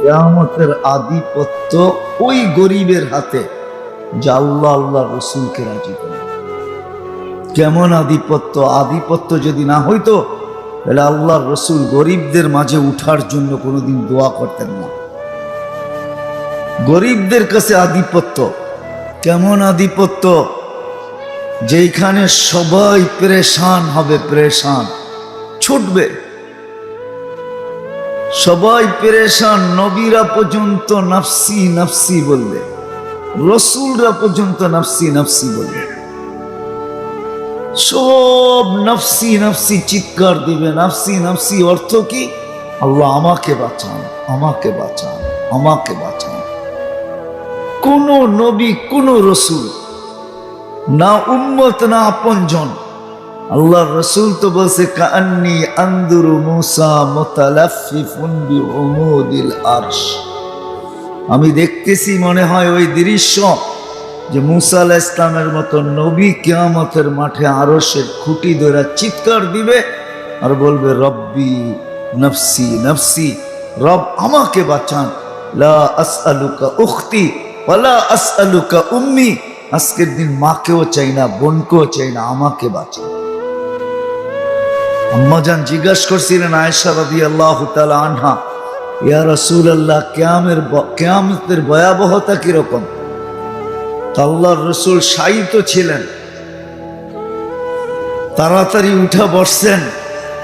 কিয়ামতের আধিপত্য ওই গরিবের হাতে যা আল্লাহ আল্লাহ রসুলকে রাজি করে। কেমন আধিপত্য? আধিপত্য যদি না হইতো তাহলে আল্লাহ রসুল গরিবদের মাঝে উঠার জন্য কোনোদিন দোয়া করতেন না। গরিবদের কাছে আধিপত্য। কেমন আধিপত্য? যেখানে সবাই পেরেশান হবে, পেরেশান ছুটবে, সবাই পেরেশান, নবীরা পর্যন্ত নাফসি নাফসি বলবে, রসুলরা পর্যন্ত নাফসি নাফসি বলবে, সব নাফসি নাফসি চিৎকার দিবে। নাফসি নাফসি অর্থ কি? আল্লাহ আমাকে বাঁচান, আমাকে বাঁচান, আমাকে বাঁচান। কোন নবী, কোন রসুল, না উম্মত না আপনজন। আল্লাহ রসুল তো বলছে কান্নি আনদুরু মুসা মুতালাফফিফুন বিউমুদিল আরশ, আমি দেখতেছি মনে হয় ওই দৃশ্য যে মুসা আলাইহিস সালামের মতো নবী কিয়ামতের মাঠে আরশের খুঁটি ধরে চিৎকার দিবে আর বলবে রব্বি নফসি নফসি, রব আমাকে বাঁচান, লা আসআলুকা উখতি ওয়ালা আসআলুকা উম্মি, আজকের দিন মাকেও চাই না, বোনকেও চাই না, আমাকে বাঁচান। আম্মাজান জিজ্ঞাসা করছিলেন আয়েশা রাদিয়াল্লাহু তাআলা আনহা, ইয়া রাসূলুল্লাহ, কিয়ামতের ভয়াবহতা কিরকম? আল্লাহর রসুল শায়িত ছিলেন, তাড়াতাড়ি উঠা বসছেন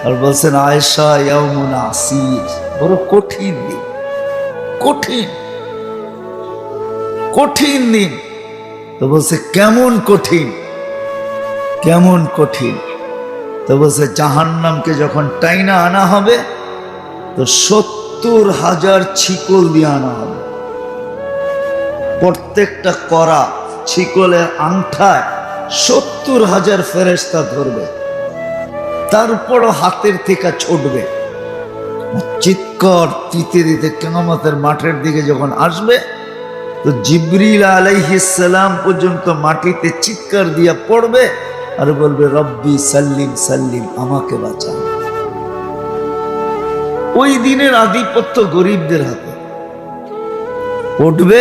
আর বলছেন আয়েশা ইয়াউমুন আসির, বড় কঠিন দিন, কঠিন কঠিন দিন। তো বলছে কেমন কঠিন, কেমন কঠিন? তো বলছে জাহান্নামকে যখন টাইনা আনা হবে তো 70,000 ছিকল দিয়ে আনা হবে, প্রত্যেকটা করা ছিকলের আংঠায় 70,000 ফেরেশতা ধরবে, তারপরও হাতের থেকে ছুটবে, চিৎকার দিতে দিতে কিয়ামতের মাঠের দিকে যখন আসবে তো জিবরিল আলাইহিস সালাম পর্যন্ত মাটিতে চিৎকার দিয়া পড়বে আর বলবে রব্বি সাল্লিম সাল্লিম, আমাকে বাঁচান। ওই দিনের আধিপত্য গরিবদের হাতে। উঠবে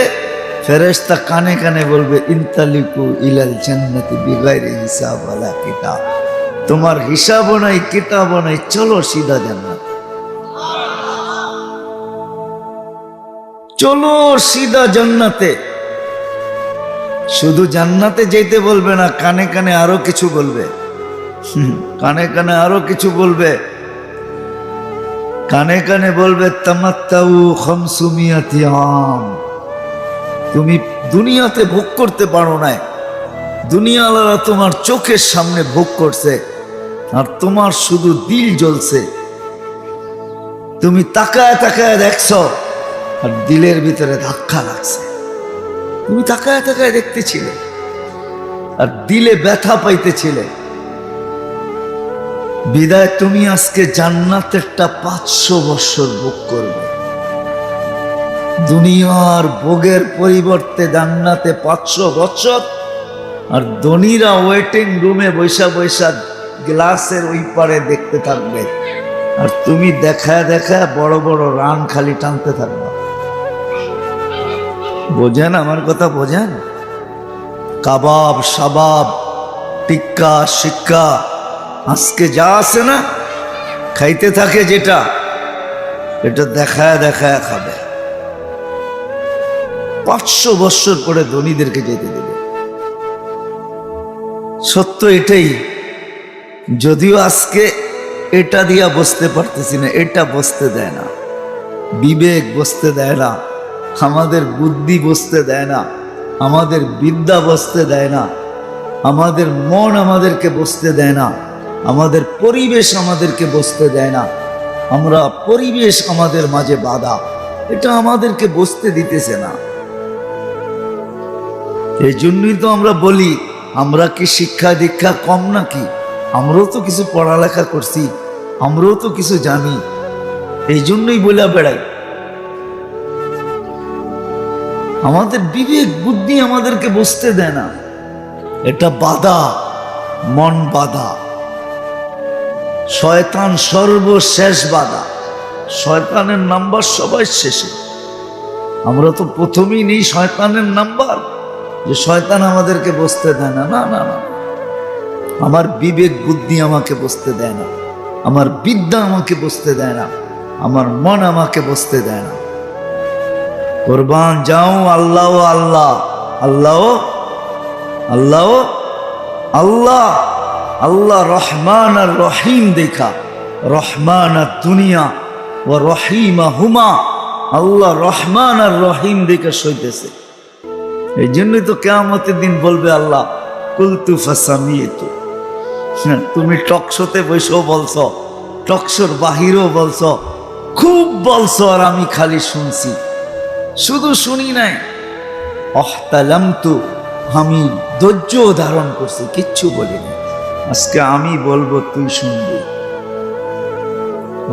ফেরেশতা কানে কানে বলবে ইনতালিকু ইলাল জান্নাতি বিগাইরি হিসাব ওয়ালা কিতাব, তোমার হিসাবও নাই, কিতাবও নাই, চলো সিধা জান্নাত, চলো সিধা জান্নাতে। শুধু জান্নাতে যেতে বলবে না, কানে কানে আরো কিছু বলবে, কানে কানে আরো কিছু বলবে, কানে কানে বলবে তামাত্তাউ খামসুমিয়াতি আম, তুমি দুনিয়াতে ভোগ করতে পারো না, দুনিয়াওয়ালারা তোমার চোখের সামনে ভোগ করছে আর তোমার শুধু দিল জ্বলছে, তুমি তাকায় তাকায় দেখছো আর দিলের ভিতরে ধাক্কা লাগছে, তুমি তাকায় তাকায় দেখতেছিলে আর দিলে ব্যথা পাইতেছিলে। বিদায় তুমি আজকে জান্নাতেরটা 500 বছর ভোগ করবে। দুনিয়ার ভোগের পরিবর্তে জান্নাতে 500 বছর, আর ধনীরা ওয়েটিং রুমে বৈশা বৈশা গ্লাসের ওই পারে দেখতে থাকবে আর তুমি দেখায় দেখায় বড় বড় রান খালি টানতে থাকবে। বোঝেন আমার কথা? বোঝেন? কাবাব, শাবাব, টিক্কা, শিক্কা, আজকে যা আছে না খাইতে থাকে, যেটা এটা দেখায় দেখায় খাবে। 500 বছর পরে ধনীদেরকে যেতে দেবে। সত্য এটাই, যদিও আজকে এটা দিয়া বসতে পারতেছি না, এটা বসতে দেয় না, বিবেক বসতে দেয় না, আমাদের বুদ্ধি বসতে দেয় না, আমাদের বিদ্যা বসতে দেয় না, আমাদের মন আমাদেরকে বসতে দেয় না, আমাদের পরিবেশ আমাদেরকে বসতে দেয় না, আমরা পরিবেশ আমাদের মাঝে বাধা, এটা আমাদেরকে বসতে দিতেছে না। এই জন্যই তো আমরা বলি আমরা কি শিক্ষা দীক্ষা কম নাকি? আমরাও তো কিছু পড়ালেখা করছি, আমরাও তো কিছু জানি, এই জন্যই বলে বেড়াই। আমাদের বিবেক বুদ্ধি আমাদেরকে বসতে দেয় না, এটা বাধা, মন বাধা। শয়তান সর্বশেষ বাধা, শয়তানের নাম্বার সবাই শেষে। আমরা তো প্রথমেই নেই শয়তানের নাম্বার, যে শয়তান আমাদেরকে বসতে দেয় না। না না না, আমার বিবেক বুদ্ধি আমাকে বসতে দেয় না, আমার বিদ্যা আমাকে বসতে দেয় না, আমার মন আমাকে বসতে দেয় না। কুরবান যাও আল্লাহ আল্লাহ আল্লাহ আল্লাহ আল্লাহ আল্লাহ রহমান আর রহিম দেখা, রহমান আর দুনিয়া ও রহিমা হুমা, আল্লাহ রহমান আর রহিম দেখে সইতেছে। এই জন্যই তো কিয়ামতের দিন বলবে আল্লাহ কুলতু ফাসামিতু। তুমি টকশোতে বসেও বলছো, টকশোর বাহিরেও বলছো, খুব বলছো, আর আমি খালি শুনছি। শুধু শুনি নাই, অহতালামতু, আমি ধৈর্য ধারণ করছি, কিচ্ছু বলিনি। আজকে আমি বলবো, তুই শুনবি।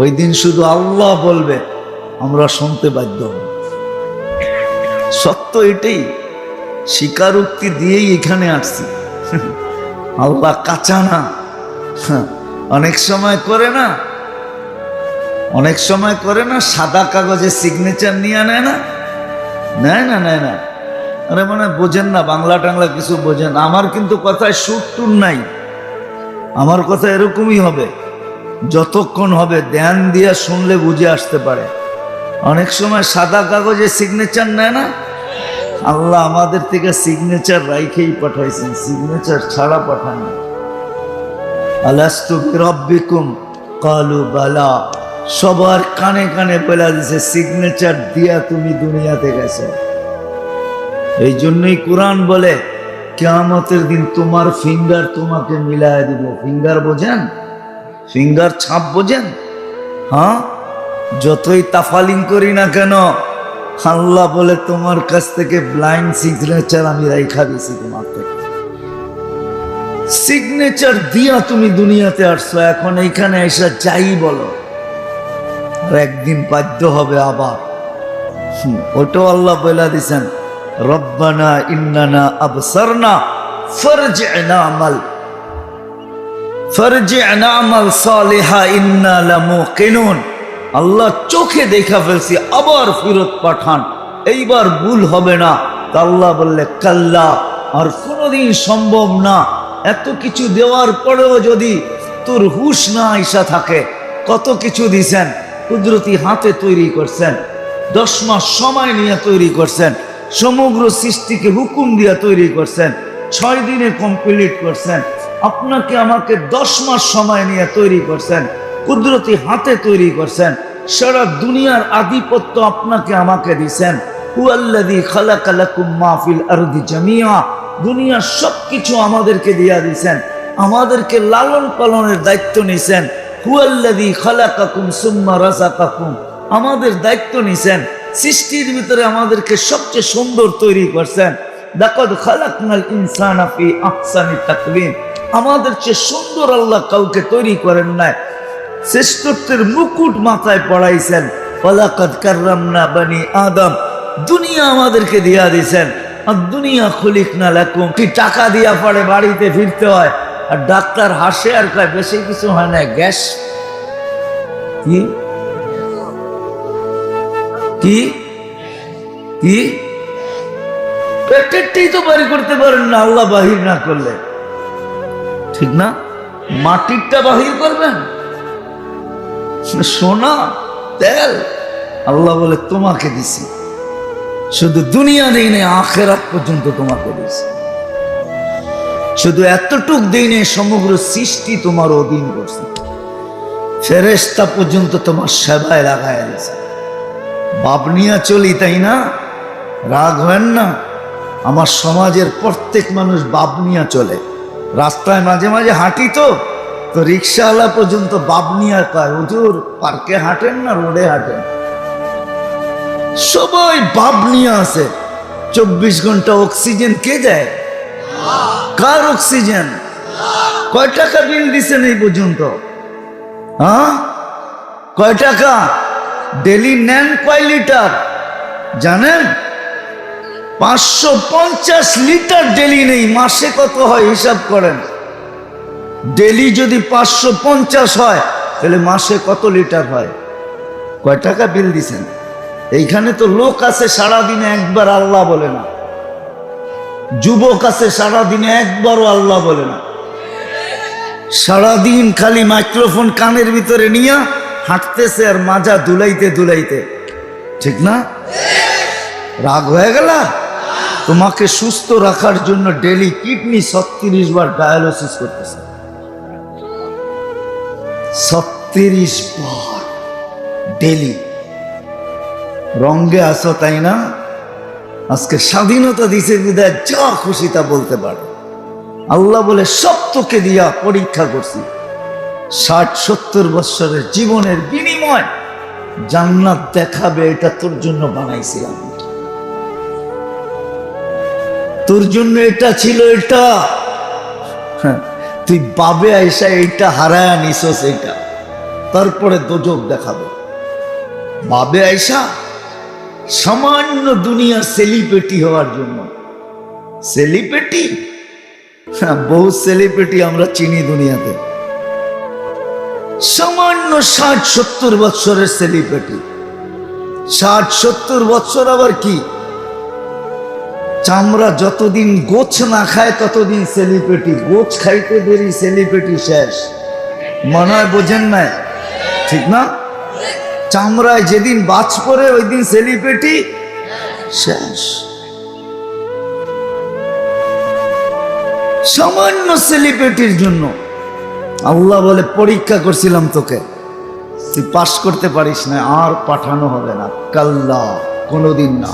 ওই দিন শুধু আল্লাহ বলবে, আমরা শুনতে বাধ্য হব। সত্য এটাই, স্বীকারোক্তি দিয়েই এখানে আসছি। আল্লাহ কাঁচা না। অনেক সময় করে না, অনেক সময় করে না, সাদা কাগজে সিগনেচার নিয়ে নেয় না, নেয় না, নেয় না। আরে মানে বোঝেন না, বাংলা টাংলা কিছু বোঝেন। আমার কিন্তু কথায় সুর টুর নাই, আমার কথা এরকমই হবে, যতক্ষণ হবে ধ্যান দিয়া শুনলে বুঝে আসতে পারে। অনেক সময় সাদা কাগজে সিগনেচার নেয় না, আল্লাহ আমাদের থেকে সিগনেচার রাইখেই পাঠাইছেন, সিগনেচার ছাড়া পাঠান। আলাস্তু বিরাব্বিকুম ক্বালু বালা, সবার কানে কানে বলে দিছে, সিগনেচার দিয়া তুমি দুনিয়াতে গেছো। এই জন্যই কোরআন বলে কিয়ামতের দিন তোমার ফিঙ্গার তোমাকে মিলায় দিব। ফিঙ্গার বোঝেন? ফিঙ্গার ছাপ বোঝেন? হ্যাঁ, যতই তাফালিং করি না কেন, আল্লাহ বলে তোমার কাছ থেকে ব্লাইন্ড সিগনেচার আমি রাইখা দিছি। তোমার থেকে সিগনেচার দিয়া তুমি দুনিয়াতে আসছো, এখন এইখানে এসে যাই বলো, আর একদিন বাধ্য হবে আবার। ওটাও আল্লাহ বলে দিছেন, রব্বানা ইন্নানা আবসারনা ফারজি'না আমাল সালিহা ইন্না লামুকিনুন। আল্লাহ চোখে দেখা ফেলছি, আবার ফেরত পাঠান, এইবার ভুল হবে না। তা আল্লাহ বললে কাল্লা, আর কোনোদিন সম্ভব না। এত কিছু দেওয়ার পরেও যদি তোর হুশ না আইসা থাকে, কত কিছু দিছেন, কুদরতি হাতে তৈরি করছেন, 10 মাস সময় নিয়ে তৈরি করছেন, সমগ্র সৃষ্টিকে হুকুম দিয়ে তৈরি করছেন, 6 দিনে কমপ্লিট করছেন। আপনাকে আমাকে 10 মাস সময় নিয়ে তৈরি করছেন, কুদরতি হাতে তৈরি করছেন, সারা দুনিয়ার আধিপত্য আপনাকে আমাকে দিছেন। হুয়াল্লাযী খালাকা লাকুম মা ফিল আরদি জামিআ, দুনিয়ার সবকিছু আমাদেরকে দিয়া দিছেন, আমাদেরকে লালন পালনের দায়িত্ব নিছেন। হুয়াল্লাযী খালাকাকুম সুম্মা রাযাকাকুম, আমাদের দায়িত্ব নিছেন, সৃষ্টির ভিতরে আমাদেরকে সবচেয়ে সুন্দর তৈরি করছেন। লাকাদ খালাকনাল ইনসানা ফি আহসানি তাকওয়িম, আমাদের চেয়ে সুন্দর আল্লাহ কাউকে তৈরি করেন নাই, শ্রেষ্ঠত্বের মুকুট মাথায় পড়াইছেন। ওয়ালাকাদ কাররামনা বানি আদম, দুনিয়া আমাদেরকে দিয়া দিয়েছেন। আর দুনিয়া খুলিকনা লাকুম, কি টাকা দিয়া পড়ে বাড়িতে ফিরতে হয়, আর ডাক্তার হাসে আর কয় বেশি কিছু হয় না, গ্যাস। কি কি কি পেটেরটাই তো বাড়ি করতে পারেন না আল্লাহ বাহির না করলে, ঠিক না? মাটিরটা বাহির করবেন, সোনা তেল আল্লাহ বলে তোমাকে দিছি, শুধু দুনিয়া দেই নেই, আখিরাত পর্যন্ত তোমাকে দিছি। শুধু এতটুক দেই নেই, সমগ্র সৃষ্টি তোমার অধীন করছে, ফেরেশতা পর্যন্ত তোমার সেবায় লাগায় দিয়েছে। বাপ নিয়ে চলি, তাই না? রাগ হয় না? আমার সমাজের প্রত্যেক মানুষ বাপ নিয়ে চলে। রাস্তায় মাঝে মাঝে হাঁটি তো রিক্সাওয়ালা পর্যন্ত বাপ নিয়ে কয়, হুজুর পার্কে হাঁটেন না রোডে হাঁটেন? সবাই বাপ নিয়ে আসে। 24 ঘন্টা অক্সিজেন কে দেয়? কার অক্সিজেন? কয় টাকা বিল দিচ্ছেন এই পর্যন্ত? হ্যাঁ, কয় টাকা? ডেলি নেন কয় লিটার জানেন? 550 লিটার ডেলি নেই। মাসে কত হয় হিসাব করেন। ডেলি যদি 550 হয়, তাহলে মাসে কত লিটার হয়? কয় টাকা বিল দিছেন? এইখানে তো লোক আছে সারাদিনে একবার আল্লাহ বলে না, যুবক আছে সারাদিনে একবারও আল্লাহ বলে না, সারাদিন খালি মাইক্রোফোন কানের ভিতরে নিয়ে হাঁটতেছে আর মাজা দুলাইতে দুলাইতে। ঠিক না? রাগ হয়ে গেল? তোমাকে সুস্থ রাখার জন্য ডেলি কিডনি 36 বার ডায়ালিসিস করতেছে, 36 বার ডেলি। রঙ্গে আসো তাই না? আজকে স্বাধীনতা দিছে বিদায় যা খুশি তা বলতে পারো। আল্লাহ বলে সব তোকে দিয়া পরীক্ষা করছি, 60-70 বছরের জীবনের বিনিময় জান্নাত দেখাবে, এটা তোর জন্য বানাইছিলাম, তোর জন্য এটা ছিল। এটা তুই বাবে আইসা এইটা হারায়া নিছস, এইটা তারপরে দোজক দেখাবে। বাবে আইসা সামান্য দুনিয়ার সেলিব্রিটি হওয়ার জন্য, সেলিব্রিটি, বহু সেলিব্রিটি আমরা চিনি দুনিয়াতে, সামান্য 60-70 বছরের সেলিব্রিটি। 60-70 বছর আবার কি, চামড়া যতদিন গোছ না খায় ততদিন সেলিব্রিটি, গোছ খাইতে দেরি সেলিব্রিটি শেষ। মনে হয় বোঝেন না? ঠিক না? চামড়ায় যেদিন বাজ পড়ে ওই দিন সেলিব্রিটি শেষ। সামান্য সেলিব্রিটির জন্য আল্লাহ বলে পরীক্ষা করছিলাম তোকে, তুই পাস করতে পারিস না, আর পাঠানো হবে না, কাল্লা, কোনোদিন না।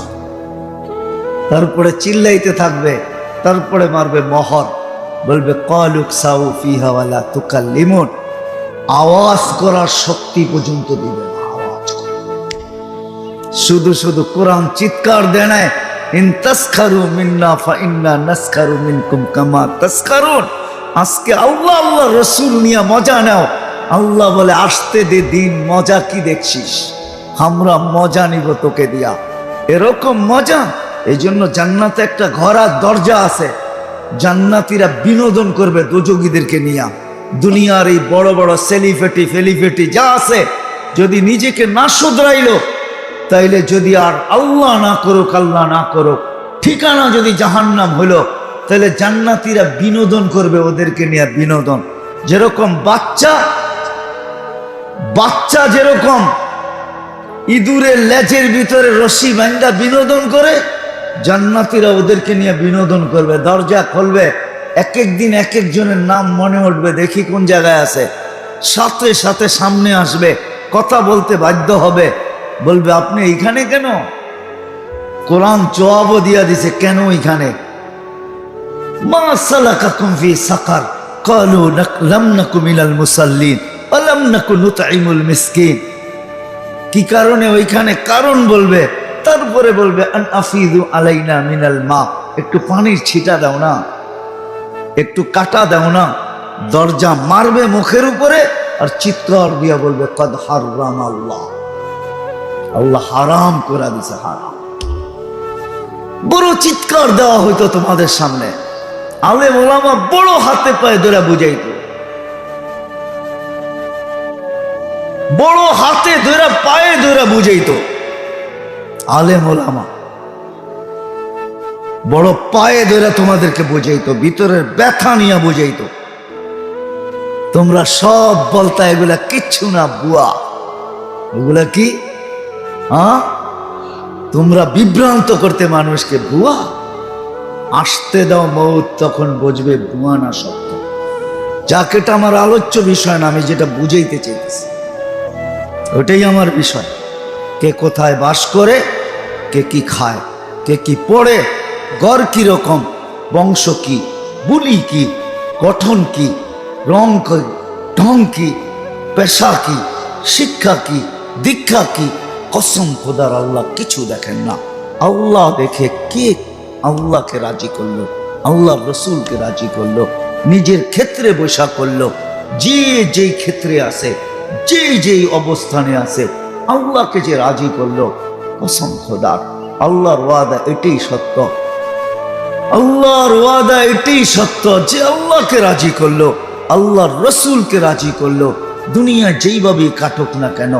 তারপরে চিল্লাইতে থাকবে, তারপরে মারবে মোহর, বলবে ক্বালু কসাউ ফিহা ওয়ালা তুকাল্লিমুন, আওয়াজ করার শক্তি পর্যন্ত দিবে না। আওয়াজ শুধু শুধু কোরআন চিৎকার দেয় না, ইন তাসখারু মিন্না ফা ইন্না নাসখারু মিনকুম কামা তাসখারুন। আজকে আল্লাহ আল্লাহ রসুল নিয়ে মজা নাও। আল্লাহ বলে আসতে দে দিন, মজা কি দেখছিস, আমরা মজা নিব তোকে দিয়া। এরকম মজা। এই জন্য জান্নাতে একটা ঘর আর দরজা আছে, জান্নাতীরা বিনোদন করবে দোজগীদেরকে নিয়ে। দুনিয়ার এই বড় বড় সেলিফেটি ফেলিফেটি যা আছে, যদি নিজেকে না শুধরাইলো, তাইলে যদি আর আল্লাহ না করুক, আল্লাহ না করুক, ঠিকানা যদি জাহান্নাম হলো, তাহলে জান্নাতীরা বিনোদন করবে ওদেরকে নিয়ে। বিনোদন যেরকম বাচ্চা যেরকম ইঁদুরের লেজের ভিতরে রশি বাঁধা বিনোদন করে, জান্নাতীরা ওদেরকে নিয়ে বিনোদন করবে। দরজা খুলবে, এক এক দিন এক একজনের নাম মনে উঠবে, দেখি কোন জায়গায় আছে, সাথে সাথে সামনে আসবে, কথা বলতে বাধ্য হবে, বলবে আপনি এইখানে কেন? কোরআন জবাবও দিয়া দিছে, কেন এইখানে? মা সালাকাকুম ফি সাকার ক্বালু লাম নাকু মিনাল মুসাল্লিন ওয়া লাম নাকু নুতঈমুল মিসকিন। কি কারণে ওইখানে কারণ বলবে, তারপরে বলবে আন আফিদু আলাইনা মিনাল মা, একটু পানির ছিটা দাও না, একটু কাটা দাও না। দরজা মারবে মুখের উপরে আর চিৎকার দিয়া বলবে কদ হারাম আল্লাহ, আল্লাহ হারাম করে দিছে, হারাম। বড় চিৎকার দেওয়া হইতো তোমাদের সামনে, আলেম ওলামা বড় হাতে পায়ে ধরে বুঝাইতো, বড় হাতে ধরে পায়ে ধরে বুঝাইতো। আলেম ওলামা বড় পায়ে ধরে তোমাদেরকে বুঝাইতো, ভিতরের ব্যথা নিয়ে বুঝাইতো। তোমরা সব বলতা এগুলা কিচ্ছু না, বুয়া। ওগুলা কি? তোমরা বিভ্রান্ত করতে মানুষকে, বুয়া। আসতে দাও মৌত, তখন বুঝবে বুয়া না সত্য। যাক, এটা আমার আলোচ্য বিষয় না, আমি যেটা বুঝাইতে চাইতেছি ওটাই আমার বিষয়। কে কোথায় বাস করে, কে কি খায়, কে কি পড়ে, গড় কি রকম, বংশ কি, বুলি কি, গঠন কি, রং কি, ঢং কি, পেশা কি, শিক্ষা কি, দীক্ষা কি, কসম খোদার আল্লাহ কিছু দেখেন না। আল্লাহ দেখে কে আল্লাহকে রাজি করলো, আল্লাহ রসুলকে রাজি করলো, নিজের ক্ষেত্রে বসা করলো। যে যেই ক্ষেত্রে আছে, যেই যেই অবস্থানে আছে, আল্লাহকে যে রাজি করলো, কসম খোদার আল্লাহর ওয়াদা এটাই সত্য। আল্লাহর ওয়াদা এটাই সত্য যে আল্লাহকে রাজি করলো, আল্লাহর রসুলকে রাজি করলো। দুনিয়া যেইভাবেই কাটুক না কেন,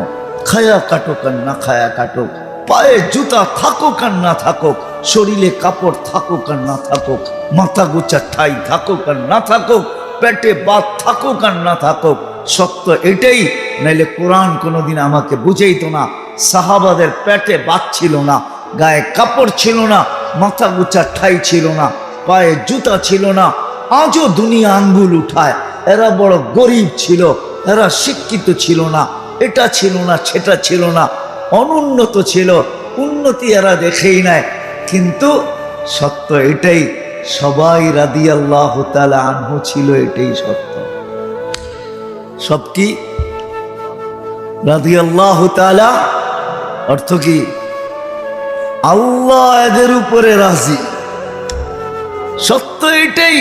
খায়া কাটুক আর না খায়া কাটুক, পায়ে জুতা থাকুক আর না থাকুক, শরীরে কাপড় থাকুক আর না থাকুক, মাথা গোছা ঠাই থাকুক আর না থাকুক, পেটে বাত থাকুক আর না থাকুক, সত্য এটাই। নাইলে কোরআন কোনোদিন আমাকে বুঝাইতো না। সাহাবাদের পেটে বাত ছিল না, গায়ে কাপড় ছিল না, মাথা গোছা ঠাই ছিল না, পায়ে জুতা ছিল না। আজও দুনিয়া আঙ্গুল উঠায় এরা বড় গরিব ছিল, এরা শিক্ষিত ছিল না, এটা ছিল না সেটা ছিল না, অনুন্নত ছিল, উন্নতি এরা দেখেই নেয়। কিন্তু সত্য এটাই, সবাই রাদিয়াল্লাহু তাআলা আনহু ছিল, এটাই সত্য। সব কি রাদিয়াল্লাহু তাআলা অর্থ কি? আল্লাহ এদের উপরে রাজি। সত্য এটাই।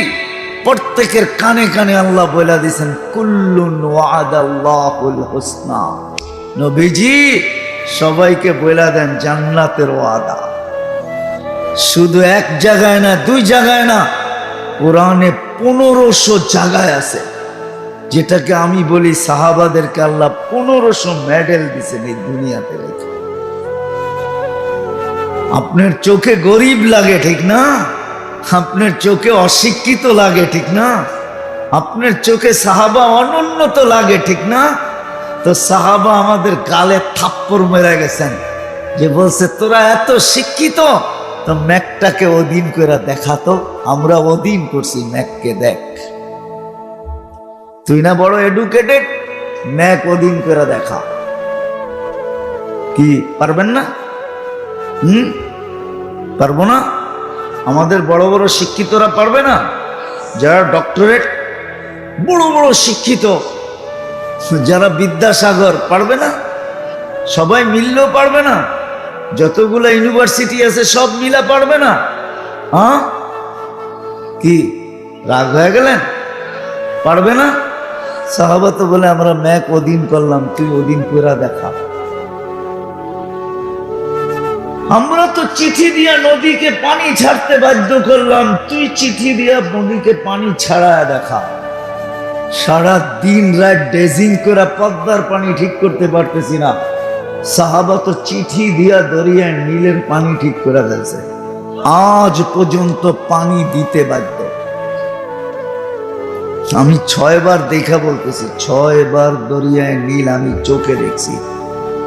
প্রত্যেকের কানে কানে আল্লাহ বলে দিয়েছেন কুল্লুন ওয়াদাল্লাহুল হুসনা। নবীজি সবাইকে বলে দেন জান্নাতের ওয়াদা। শুধু এক জায়গায় না, দুই জায়গায় না, কোরআনে 1500 জায়গায় আছে, যেটাকে আমি বলি সাহাবাদেরকে আল্লাহ 1500 মেডেল দিয়েছেন এই দুনিয়াতে রেখে। আপনার চোখে গরিব লাগে ঠিক না, আপনার চোখে অশিক্ষিত লাগে ঠিক না, আপনার চোখে সাহাবা অনুন্নত লাগে ঠিক না, তো সাহাবা আমাদের গালে থাপ্পড় মেরে গেছেন, যে বলছে তোরা এত শিক্ষিত, তো ম্যাকটাকে অধীন করে দেখাতো। আমরা অধীন করছি, ম্যাককে দেখ। তুই না বড় এডুকেটেড, ম্যাক অধীন করে দেখা। কি পারবেন না? পারবো না? আমাদের বড় বড় শিক্ষিতরা পারবে না? যারা ডক্টরেট, বড় বড় শিক্ষিত, যারা বিদ্যাসাগর, পারবে না? সবাই মিললেও পারবে না? যতগুলো ইউনিভার্সিটি আছে সব মিলা পারবে না? হ্যাঁ, কি রাগ হয়ে গেলেন? পারবে না? সাহাবা তো বলে আমরা ম্যাক অধীন করলাম, তুই অধীন করে দেখা। আমরা তো চিঠি দিয়া নদীকে পানি ছাড়তে বাধ্য করলাম, তুই চিঠি দিয়া নদীকে পানি ছাড়ায় দেখা। সারা দিন রাত ড্রেজিং করে পদ্মার পানি ঠিক করতে পারতেছি না, সাহাবা তো চিঠি দিয়া দরিয়ায় নীলের পানি ঠিক করে ফেলছে। আজ পর্যন্ত পানি দিতে বাধ্য। আমি 6 বার দেখা বলতেছি, 6 বার দরিয়ায় নীল আমি চোখে দেখছি,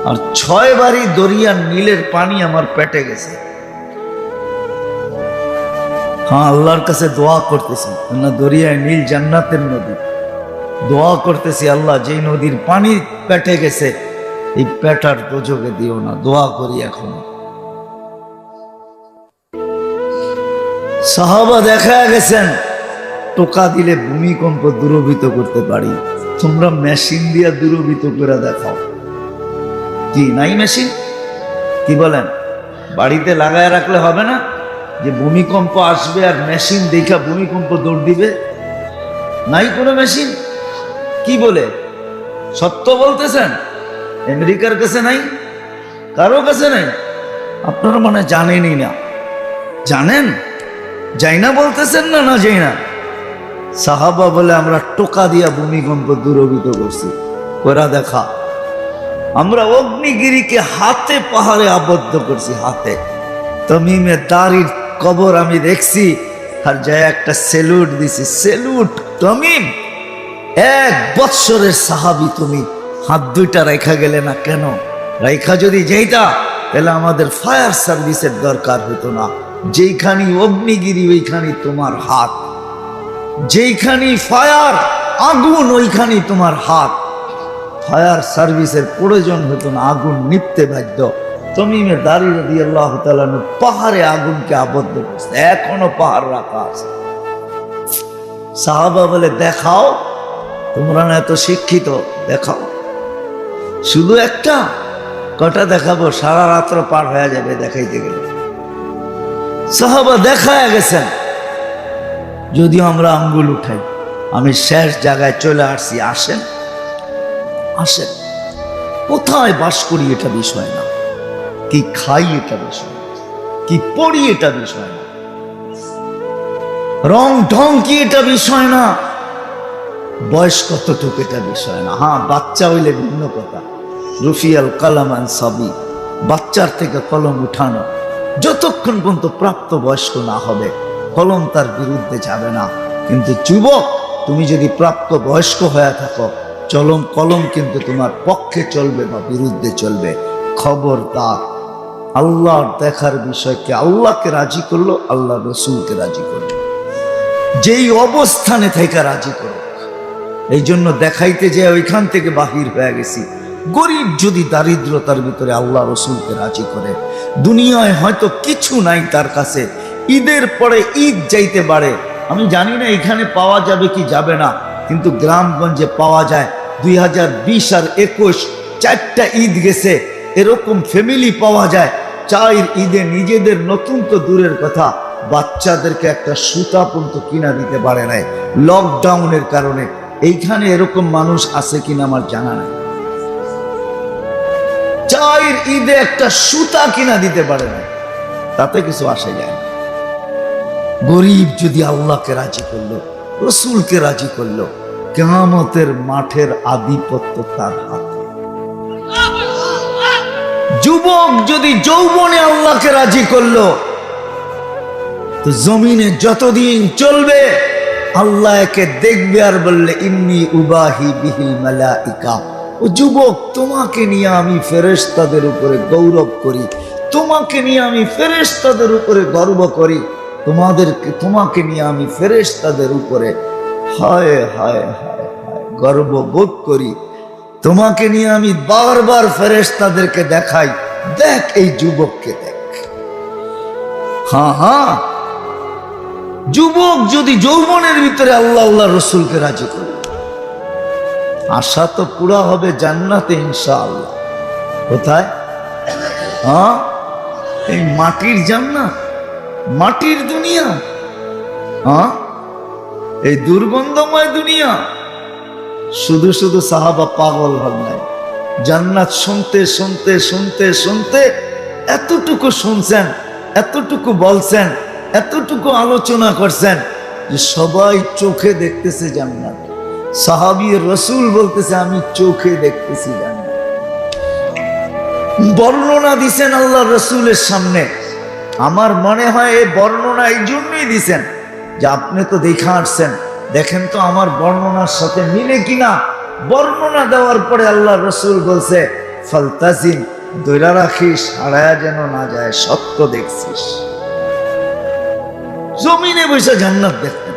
আর 6 বারই দরিয়ার নীলের পানি আমার পেটে গেছে। হ্যাঁ, আল্লাহর কাছে দোয়া করতেছি, না দরিয়ায় নীল জান্নাতের নদী, দোয়া করতেছি আল্লাহ যেই নদীর পানি পেটে গেছে এই পেটার দোজকে দিও না, দোয়া করি এখনো। সাহাবা দেখা গেছেন টোকা দিলে ভূমিকম্প দূরভূত করতে পারি, তোমরা মেশিন দিয়া দূরভূত করে দেখাও। কি নাই মেশিন? কি বলেন? বাড়িতে লাগায় রাখলে হবে না যে ভূমিকম্প আসবে আর মেশিন দেখা ভূমিকম্প দৌড় দিবে? নাই কোনো মেশিন। কি বলে? সত্য বলতেছেন? আমেরিকার কাছে নাই, কারো কাছে নাই। আপনারা মানে জানেনই না। জানেন? যাই না বলতেছেন না, না যাই না। সাহাবা বলে আমরা টোকা দিয়া ভূমিকম্প দূরভূত করছি, ওরা দেখা। আমরা অগ্নিগিরিকে হাতে পাহাড়ে আবদ্ধ করছি, হাতে। তমিমে দাড়ির কবর আমি দেখছি, আর যায় একটা সেলুট দিছি, সেলুট তমিম, 1 বৎসরের সাহাবী তুমি, হাত দুইটা রেখা গেলে না কেন? রেখা যদি যেইটা, তাহলে আমাদের ফায়ার সার্ভিসের দরকার হতো না। যেইখানি অগ্নিগিরি ওইখানি তোমার হাত, যেইখানি ফায়ার আগুন ওইখানি তোমার হাত। ফায়ার সার্ভিসের প্রয়োজন হতো না, আগুন নিপতে বাধ্য। তমিমে দাড়ি রাদিয়াল্লাহু তাআলা পাহাড়ে আগুনকে আবদ্ধ করছে, এখনো পাহাড় রাখা আছে। সাহাবা বলে দেখাও, তোমরা না এত শিক্ষিত, দেখাও। শুধু একটা, কটা দেখাবো? সারা রাত্র পার হয়ে যাবে দেখাইতে গেলে। সাহাবা দেখায় গেছেন, যদিও আমরা আঙ্গুল উঠাই। আমি শেষ জায়গায় চলে আসছি, আসেন আসেন। কোথায় বাস করি এটা বিষয় না, কি খাই এটা বিষয় না, কি পড়ি এটা বিষয় না, রং ঢং কি এটা বিষয় না, বয়স কতটুকু এটা বিষয় না। হ্যাঁ, বাচ্চা হইলে ভিন্ন কথা। রুফিয়াল কালামান সবই, বাচ্চার থেকে কলম উঠানো, যতক্ষণ পর্যন্ত প্রাপ্ত বয়স্ক না হবে কলম তার বিরুদ্ধে যাবে না। কিন্তু যুবক, তুমি যদি প্রাপ্ত বয়স্ক হয়ে থাকো, কলম কিন্তু তোমার পক্ষে চলবে বা বিরুদ্ধে চলবে। খবরদার, আল্লাহর দেখার বিষয়কে আল্লাহকে রাজি করলো, আল্লাহ রসুলকে রাজি করলো, যেই অবস্থানে থেকে রাজি করো। এই জন্য দেখাইতে যে ওইখান থেকে বাহির হয়ে গেছি। গরিব যদি দারিদ্রতার ভিতরে আল্লাহ রসুলকে রাজি করে, দুনিয়ায় হয়তো কিছু নাই তার কাছে, ঈদের পরে ঈদ যাইতে পারে, আমি জানি না এখানে পাওয়া যাবে কি যাবে না, কিন্তু গ্রামগঞ্জে পাওয়া যায়। 2020 আর 21 4টা ঈদ গেছে, এরকম ফ্যামিলি পাওয়া যায় 4 ঈদে নিজেদের নতুন তো দূরের কথা, বাচ্চাদেরকে একটা সুতা পর্যন্ত কিনা দিতে পারে নাই লকডাউনের কারণে। এইখানে এরকম মানুষ আছে কিনা আমার জানা নাই। 4 ঈদে একটা সুতা কিনা দিতে পারে না, তাতে কিছু আসে যায় না। গরিব যদি আল্লাহকে রাজি করলো, রসুলকে রাজি করলো, কিয়ামতের মাঠের আধিপত্য তার হাতে। যুবক যদি যৌবনে আল্লাহকে রাজি করলো, তো জমিনে যতদিন চলবে আল্লাহ একে দেখবে আর বললে ইন্নী উবাহি বিহিল মালাইকা, ও যুবক, তোমাকে নিয়ে আমি ফেরেশতাদের উপরে গৌরব করি, তোমাকে নিয়ে আমি ফেরেশতাদের উপরে গর্ব করি, তোমাকে নিয়ে আমি ফেরেশতাদের উপরে হায় হায় হায় গর্ব বোধ করি, তোমাকে নিয়ে আমি বারবার ফেরেশতাদেরকে দেখাই, দেখ এই যুবককে দেখ। হ্যাঁ, যুবক যদি যৌবনের ভিতরে আল্লাহ আল্লাহ রসুলকে রাজি করে, আশা তো পুরা হবে জান্নাতে ইনশাআল্লাহ। কোথায়? হ্যাঁ, এই মাটির জান্নাত, মাটির দুনিয়া, হ্যাঁ, এই দুর্গন্ধময় দুনিয়া। শুধু শুধু সাহাবা পাগল হন নাই, জান্নাত শুনতে শুনতে শুনতে শুনতে এতটুকু শুনছেন, এতটুকু বলছেন, এতটুকু আলোচনা করছেন যে সবাই চোখে দেখতেছে জান্নাত। সাহাবী রসুল বলতেছে আমি চোখে দেখতেছি জান্নাত। বর্ণনা দিছেন আল্লাহ রসুলের সামনে। আমার মনে হয় এই বর্ণনা এই জন্যই দিছেন যে আপনি তো দেখা আসছেন, দেখেন তো আমার বর্ণনার সাথে মিলে কিনা। বর্ণনা দেওয়ার পরে আল্লাহ রসুল বলছে ফালতাজিম, দৈরা রাখিস, হারায়া যেন না যায়, সত্য দেখছিস। জমিনে বসে জান্নাত দেখতেন।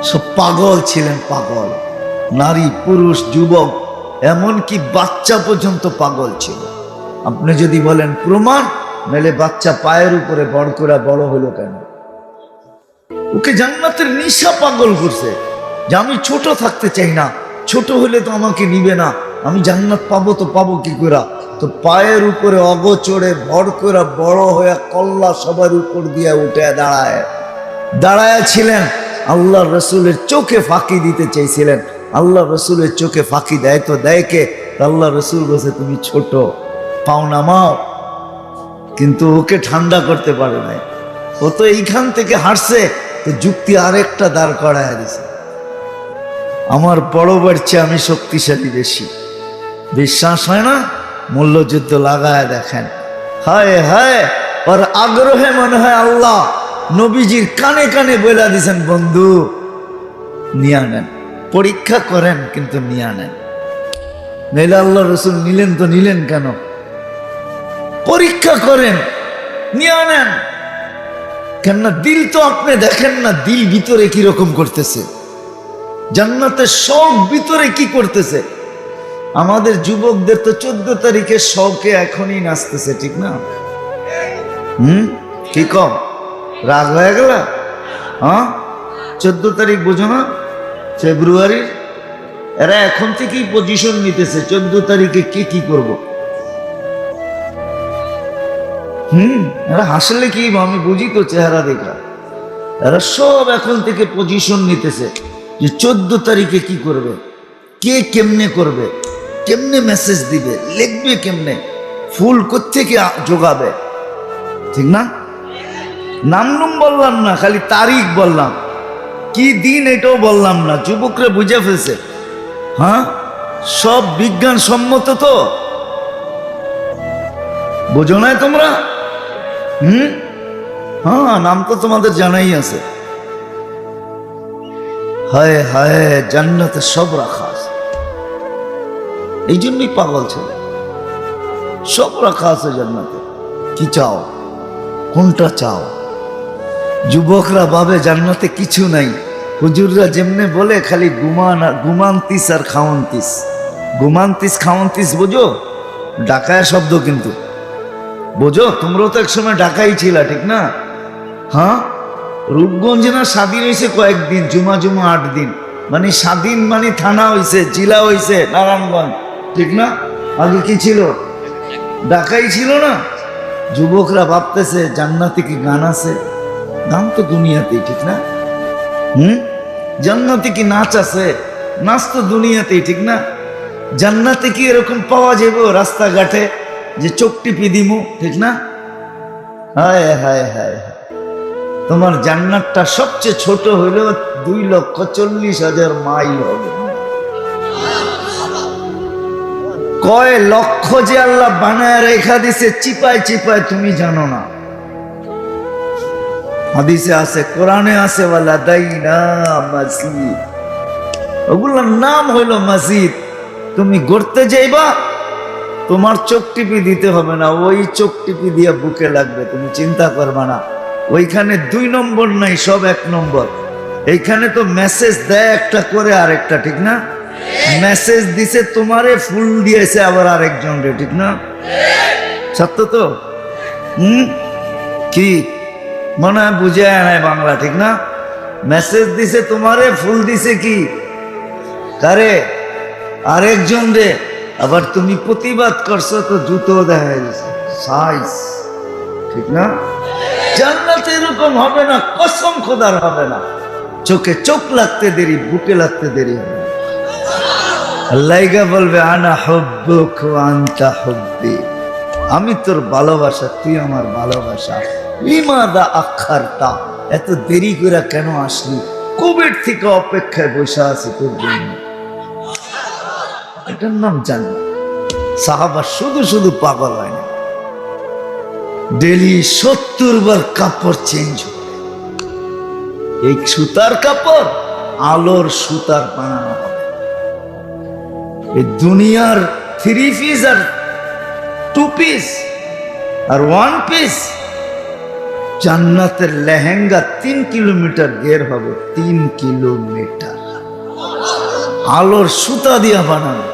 সব পাগল ছিলেন, পাগল, নারী পুরুষ যুবক এমনকি বাচ্চা পর্যন্ত পাগল ছিল। আপনি যদি বলেন প্রমাণ, মেলে বাচ্চা পায়ের উপরে বড় করে বড় হলো কেন? ওকে জান্নাতের নিশা পাগল করছে যে আমি ছোট থাকতে চাই না, ছোট হলে তো আমাকে নিবে না, আমি জান্নাত পাবো তো পাবো কি করে? তো পায়ের উপরে অগোচরে ভর করে বড় হয়ে কল্লা সবার উপর দিয়ে উঠে দাঁড়ায় ছিলেন। আল্লাহ রসুলের চোখে ফাঁকি দিতে চাইছিলেন। আল্লাহ রসুলের চোখে ফাঁকি দেয় তো দেয় কে? আল্লাহ রসুল বলছে তুমি ছোট, পাও নামাও। কিন্তু ওকে ঠান্ডা করতে পারে নাই। ও তো এইখান থেকে হারছে, তো যুক্তি আরেকটা দাঁড় করায় দিছে, আমার বড় বাড়ছে, আমি শক্তিশালী বেশি। বিশ্বাস হয় না? মূল্যযুদ্ধ লাগায় দেখেন। হায় হায়, ওর আগ্রহে মনে হয় আল্লাহ নবীজির কানে কানে বলে দিছেন বন্ধু নিয়ে নেন, পরীক্ষা করেন কিন্তু নিয়ে নেন। নইলে আল্লাহ রসুল নিলেন তো নিলেন কেন? পরীক্ষা করেন, নিয়ে নেন। কেননা দিল তো আপনি দেখেন না, দিল ভিতরে কি রকম করতেছে, জান্নাতের শখ ভিতরে কি করতেছে। আমাদের যুবকদের তো 14 তারিখে শখে এখনই নাচতেছে, ঠিক না? কি কম রাগ হয়ে গেল? হ্যাঁ, 14 তারিখ বুঝো না, ফেব্রুয়ারির। এরা এখন থেকেই পজিশন নিতেছে 14 তারিখে কে কি করব। এরা হাসলে কি, আমি বুঝি তো চেহারা দেখা। এরা সব এখন থেকে পজিশন নিতেছে যে 14 তারিখে কি করবে, কে কেমনে করবে, কেমনে মেসেজ দিবে, লিখবে কেমনে, ফুল কোত্থেকে জোগাবে, ঠিক না? নাম বললাম না, খালি তারিখ বললাম, কি দিন এটাও বললাম না। যুবকরা বুঝে ফেলছে। হ্যাঁ, সব বিজ্ঞান সম্মত তো। বোঝো না তোমরা? হ্যাঁ, নাম তো তোমাদের জানাই আছে। হায় হায়, জান্নাতে সব রাখা আছে। এই জন্যই পাগল ছিল, সব রাখা আছে জান্নাতে। কি চাও? কোনটা চাও? যুবকরা ভাবে জান্নাতে কিছু নাই। হুজুররা যেমনে বলে খালি ঘুমান্তিস আর খাওয়ান্তিস। ঘুমান্তিস খাওয়ান্তিস বোঝো? ঢাকায় শব্দ কিন্তু, বোঝো? তোমরাও তো একসময় ঢাকাই ছিল, ঠিক না? হ্যাঁ, রূপগঞ্জ না স্বাধীন হয়েছে কয়েকদিন, জুমা 8 দিন। মানে স্বাধীন মানে থানা হয়েছে, জেলা হয়েছে নারায়ণগঞ্জ, ঠিক না? আগে কি ছিল? ঢাকাই ছিল না? যুবকরা ভাবতেছে জান্নাতে কি গান আছে? গান তো দুনিয়াতেই, ঠিক না? জান্নাতে কি নাচ আছে? নাচ তো দুনিয়াতেই, ঠিক না? জান্নাতে কি এরকম পাওয়া যাবে রাস্তাঘাটে যে চোখ টিপি দিমু, ঠিক না? হায় হায় হায়, তোমার জান্নাতটা সবচেয়ে ছোট হইলেও 2,40,000 মাইল হবে। কয় লক্ষ যে আল্লাহ বানায় রেখা দিছে চিপায় চিপায়, তুমি জানো না। হাদিসে আছে, কোরআনে আছে, ওয়ালা দাইনা মসজিদ, ওগুলোর নাম হইল মসজিদ। তুমি গড়তে যাইবা, তোমার চোখ টিপি দিতে হবে না, ওই চোখ টিপি দিয়ে বুকে লাগবে, তুমি চিন্তা করবা না। ওইখানে 2 নম্বর নাই, সব 1 নম্বর। এইখানে তো মেসেজ দেয় একটা করে আরেকটা, ঠিক না? মেসেজ দিছে তোমারে, ফুল দিয়েছে আবার আরেকজন রে, ঠিক না? সত্য তো? কি মনে হয় বুঝে নাই বাংলা, ঠিক না? মেসেজ দিছে তোমারে, ফুল দিছে কি কারে? আরেকজন রে। আবার তুমি প্রতিবাদ করছো তো জুতো দেখা গেছে সাইজ, ঠিক না? জান্নাতে এরকম হবে না, কসম খোদার হবে না। চোখে চোখ লাগতে দেরি, বুকে লাগতে দেরি হবে। আল্লাহই বলবে, আনা হুব্বুক ওয়া আনতা হুব্বি, আমি তোর ভালোবাসা, তুই আমার ভালোবাসা। লিমাদা আখারতা, এত দেরি করে কেন আসলি? কোভিড থেকে অপেক্ষায় বসে আছি তোর জন্য। এটার নাম জান্নাত। সাহাবা শুধু শুধু পাগল হয় না, ডেলি 70 বার কাপড় চেঞ্জ হবে। এই সুতার কাপড় আলোর সুতার বানানো হবে। এই দুনিয়ার 3 পিস আর 2 পিস আর 1 পিস, জান্নাতের লেহেঙ্গা 3 কিলোমিটার গের হবে, 3 কিলোমিটার আলোর সুতা দিয়া বানানো।